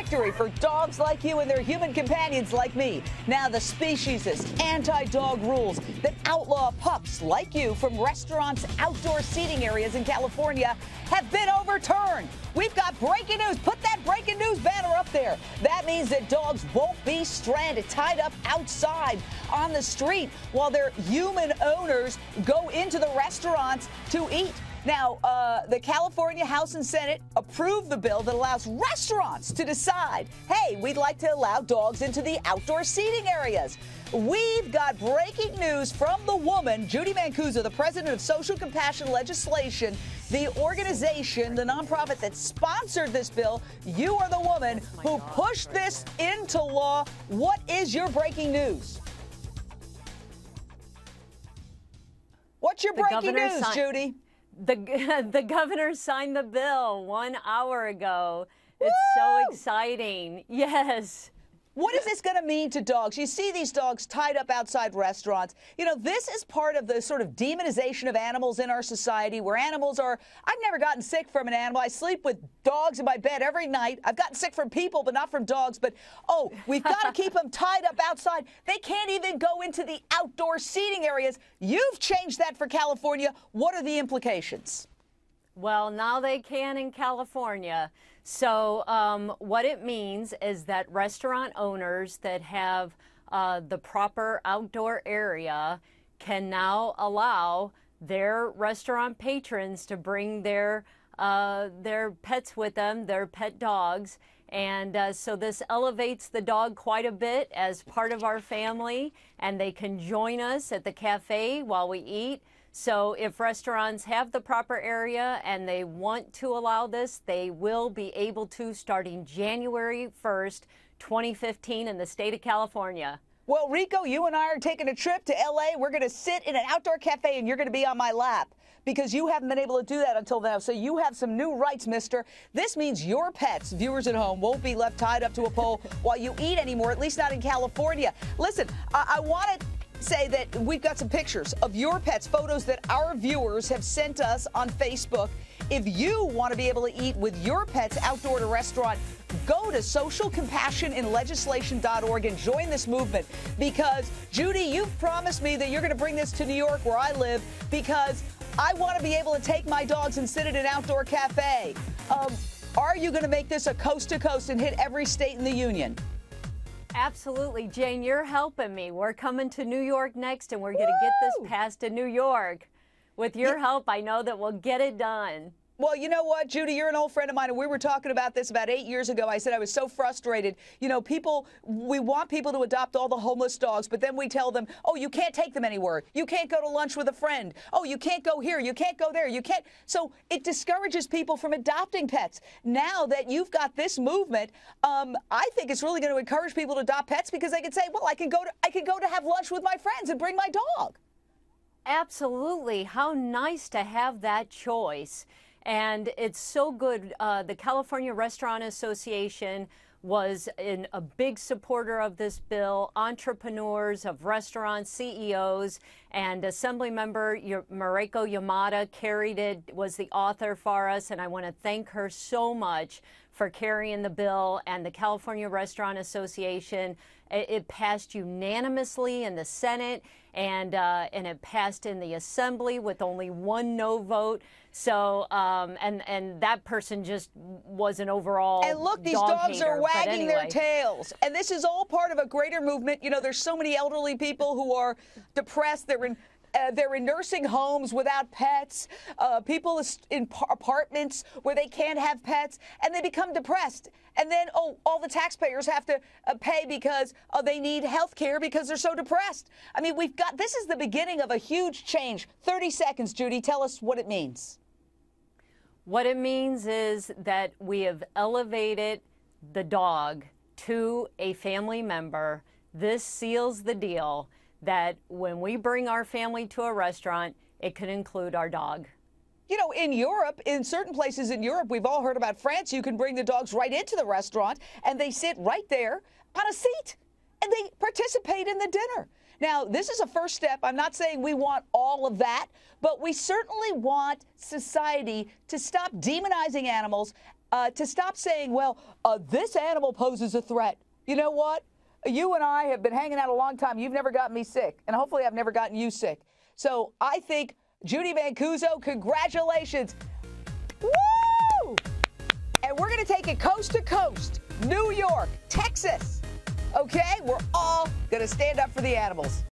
victory for dogs like you and their human companions like me. Now the speciesist anti-dog rules that outlaw pups like you from restaurants, outdoor seating areas in California have been overturned. We've got breaking news. Put that breaking news banner up there. That means that dogs won't be stranded, tied up outside on the street while their human owners go into the restaurants to eat. Now, the California House and Senate approved the bill that allows restaurants to decide, hey, we'd like to allow dogs into the outdoor seating areas. We've got breaking news from the woman, Judy Mancuso, the president of Social Compassion Legislation, the organization, the nonprofit that sponsored this bill. You are the woman who pushed this into law. What is your breaking news? What's your breaking news, Judy? The governor signed the bill 1 hour ago. It's so exciting. Yes. What is this going to mean to dogs? You see these dogs tied up outside restaurants. You know, this is part of the sort of demonization of animals in our society where animals are, I've never gotten sick from an animal. I sleep with dogs in my bed every night. I've gotten sick from people, but not from dogs. But, oh, we've got to keep them tied up outside. They can't even go into the outdoor seating areas. You've changed that for California. What are the implications? Well, now they can in California. So what it means is that restaurant owners that have the proper outdoor area can now allow their restaurant patrons to bring their pets with them, their pet dogs. And so this elevates the dog quite a bit as part of our family, and they can join us at the cafe while we eat. So if restaurants have the proper area and they want to allow this, they will be able to starting January 1st, 2015 in the state of California. Well, Rico, you and I are taking a trip to L.A. We're going to sit in an outdoor cafe and you're going to be on my lap because you haven't been able to do that until now. So you have some new rights, mister. This means your pets, viewers at home, won't be left tied up to a pole while you eat anymore, at least not in California. Listen, I want to say that we've got some pictures of your pets, photos that our viewers have sent us on Facebook. If you want to be able to eat with your pets outdoor at a restaurant, go to socialcompassioninlegislation.org and join this movement because, Judy, you've promised me that you're going to bring this to New York where I live because I want to be able to take my dogs and sit at an outdoor cafe. Are you going to make this a coast-to-coast and hit every state in the union? Absolutely, Jane, you're helping me. We're coming to New York next, and we're going to get this passed in New York. With your help, I know that we'll get it done. Well, you know what, Judy, you're an old friend of mine, and we were talking about this about 8 years ago. I said I was so frustrated. You know, we want people to adopt all the homeless dogs, but then we tell them, oh, you can't take them anywhere. You can't go to lunch with a friend. Oh, you can't go here. You can't go there. You can't. So it discourages people from adopting pets. Now that you've got this movement, I think it's really going to encourage people to adopt pets because they can say, well, I can go to have lunch with my friends and bring my dog. Absolutely. How nice to have that choice. And it's so good. The California Restaurant Association was a big supporter of this bill. Entrepreneurs of restaurants, CEOs, and Assemblymember Mariko Yamada carried it, was the author for us, and I want to thank her so much for carrying the bill. And the California Restaurant Association, it passed unanimously in the Senate, and it passed in the Assembly with only one no vote. So, and that person just was an overall And look, these dogs are wagging their tails. And this is all part of a greater movement. You know, there's so many elderly people who are depressed. They're in nursing homes without pets, people in apartments where they can't have pets, and they become depressed. And then, all the taxpayers have to pay because they need health care because they're so depressed. I mean, this is the beginning of a huge change. 30 seconds, Judy. Tell us what it means. What it means is that we have elevated the dog to a family member. This seals the deal that when we bring our family to a restaurant, it can include our dog. You know, in Europe, in certain places in Europe, we've all heard about France, you can bring the dogs right into the restaurant and they sit right there on a seat and they participate in the dinner. Now, this is a first step. I'm not saying we want all of that, but we certainly want society to stop demonizing animals, to stop saying, well, this animal poses a threat. You know what? You and I have been hanging out a long time. You've never gotten me sick, and hopefully I've never gotten you sick. So I think, Judy Mancuso, congratulations. Woo! And we're going to take it coast to coast, New York, Texas. Okay? We're all going to stand up for the animals.